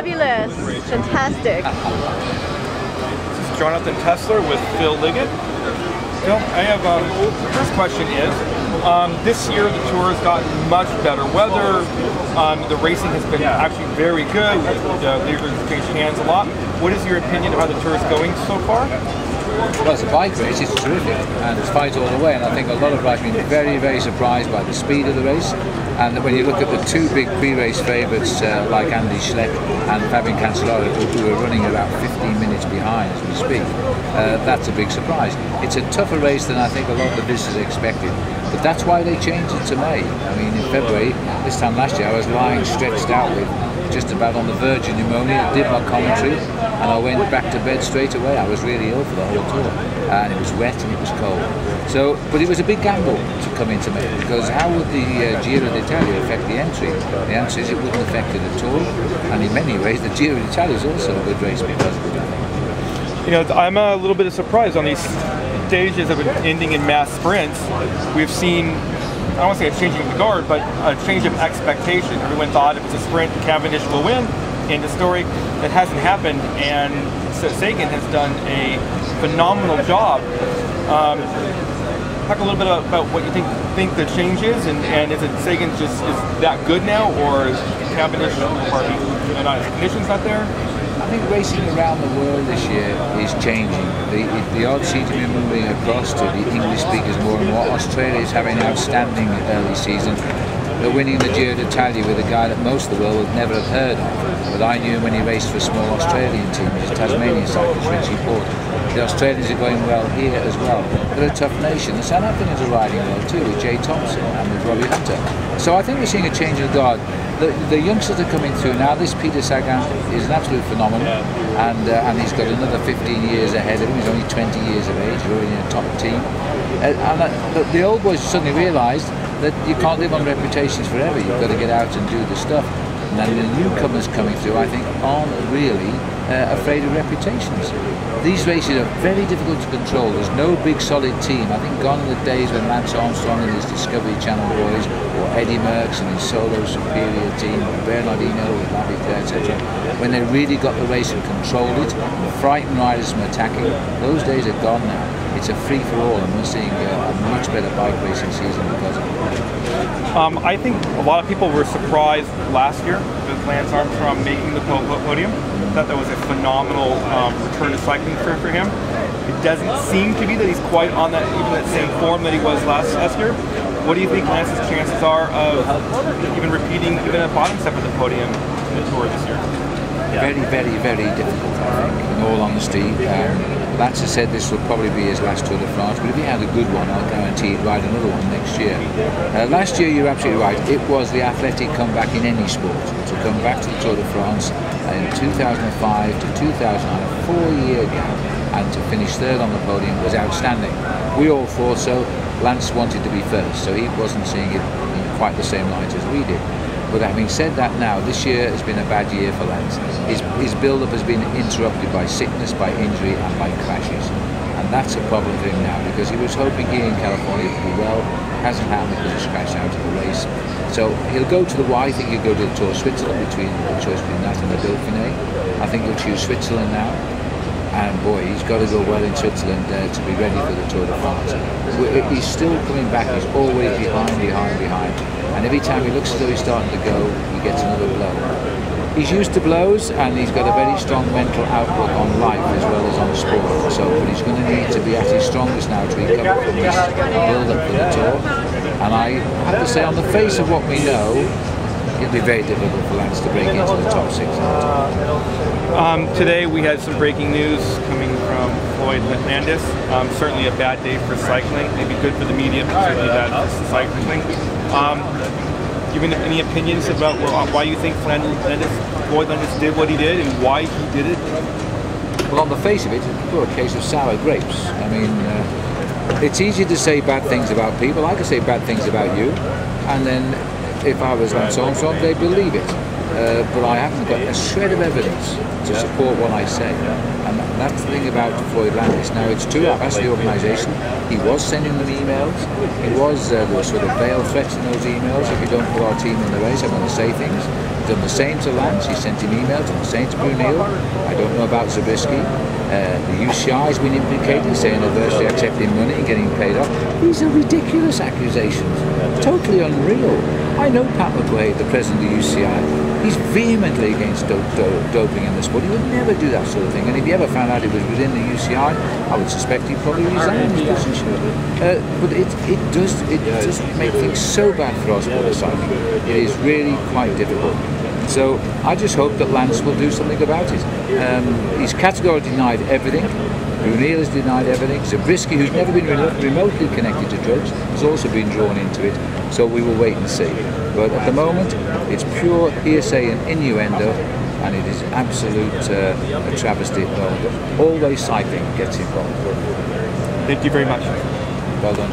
Fabulous. Fantastic. This is Jonathan Tesler with Phil Liggett. Phil, I have the first question is, this year the tour has gotten much better weather. The racing has been actually very good. The leaders have changed hands a lot. What is your opinion of how the tour is going so far? Well, it's a bike race, it's terrific, and it's fight all the way, and I think a lot of riders have been very, very surprised by the speed of the race. And when you look at the two big pre-race favourites like Andy Schleck and Fabian Cancellara, who are running about 15 minutes behind as we speak, that's a big surprise. It's a tougher race than I think a lot of the visitors expected, but that's why they changed it to May. I mean, in February, this time last year, I was lying stretched out with just about on the verge of pneumonia. I did my commentary and I went back to bed straight away. I was really ill for the whole tour, and it was wet and it was cold. So, but it was a big gamble to come into May, because how would the Giro d'Italia affect the entry? The answer is it wouldn't affect it at all, and in many ways the Giro d'Italia is also a good race because of it. You know, I'm a little bit surprised on these stages of ending in mass sprints. We've seen, I don't want to say a changing of the guard, but a change of expectation. Everyone thought if it's a sprint, Cavendish will win. In the story, that hasn't happened, and so Sagan has done a phenomenal job. Talk a little bit about what you think the change is, and is it Sagan just is that good now, or is Cavendish, or his conditions not there? I think racing around the world this year is changing. The odds seem to be moving across to the English speakers more and more. Australia is having an outstanding early season. They're winning the Giro d'Italia with a guy that most of the world would never have heard of. But I knew him when he raced for a small Australian team, his Tasmanian cyclist, Richie Porte. The Australians are going well here as well. They're a tough nation. The South Africans are riding well too, with Jay Thompson and with Robbie Hunter. So I think we're seeing a change of guard. The youngsters are coming through now. This Peter Sagan is an absolute phenomenon, and he's got another 15 years ahead of him. He's only 20 years of age, already in a top team. But the old boys suddenly realised that you can't live on reputations forever. You've got to get out and do the stuff. And then the newcomers coming through, I think, aren't really afraid of reputations. These races are very difficult to control. There's no big solid team. I think gone are the days when Lance Armstrong and his Discovery Channel boys, or Eddie Merckx and his solo superior team, or Bernardino with Lavica, etc., when they really got the race and controlled it, and frightened riders from attacking. Those days are gone now. It's a free-for-all, and we're seeing a much better bike racing season because of it. I think a lot of people were surprised last year with Lance Armstrong making the podium. I thought that was a phenomenal return to cycling for him. It doesn't seem to be that he's quite on that same form that he was last year. What do you think Lance's chances are of even repeating even a bottom step of the podium in the Tour this year? Very, very, very difficult, I think, in all honesty. Lance has said this will probably be his last Tour de France, but if he had a good one, I'll guarantee he'd ride another one next year. Last year, you're absolutely right, it was the athletic comeback in any sport. To come back to the Tour de France in 2005 to 2009, a 4-year gap, and to finish third on the podium was outstanding. We all thought so. Lance wanted to be first, so he wasn't seeing it in quite the same light as we did. But having said that now, this year has been a bad year for Lance. His build-up has been interrupted by sickness, by injury and by crashes. And that's a problem for him now, because he was hoping here in California to do well. Hasn't happened because he's crashed out of the race. So he'll go to I think he'll go to the Tour of Switzerland, between the choice between that and the Dauphiné. I think he'll choose Switzerland now. And boy, he's got to go well in Switzerland to be ready for the Tour de France. He's still coming back, he's always behind. And every time he looks as though he's starting to go, he gets another blow. He's used to blows, and he's got a very strong mental outlook on life as well as on sport. So, but he's going to need to be at his strongest now to recover from this build-up for the Tour. And I have to say, on the face of what we know, it'll be very difficult for Lance to break into the top 6 in the Tour. Today we had some breaking news coming from Floyd Landis. Certainly a bad day for cycling. Maybe good for the media, but certainly bad for cycling. Do you have any opinions about why you think Floyd Landis did what he did and why he did it? Well, on the face of it, it's a case of sour grapes. I mean, it's easy to say bad things about people. I could say bad things about you, and then if I was Lance Armstrong, they believe it. But I haven't got a shred of evidence to support what I say. And that's the thing about Floyd Landis. Now, it's true, I've asked the organisation. He was sending them emails. There were sort of veiled threats in those emails. If you don't put our team in the race, I'm going to say things. done the same to Lance. He sent him emails, done the same to Brunel. I don't know about Zabriskie. The UCI has been implicated, saying adversely accepting money and getting paid off. These are ridiculous accusations, totally unreal. I know Pat McQuaid, the president of the UCI. He's vehemently against doping in the sport. He would never do that sort of thing. And if he ever found out it was within the UCI, I would suspect he'd probably resign his position. But it does make things so bad for our sport of cycling. It is really quite difficult. So I just hope that Lance will do something about it. He's categorically denied everything. Brunel has denied everything. Zabriskie, who's never been remotely connected to drugs, has also been drawn into it. So we will wait and see. But at the moment, it's pure hearsay and innuendo, and it is absolute a travesty at the moment. Always cycling gets involved. Thank you very much. Well done.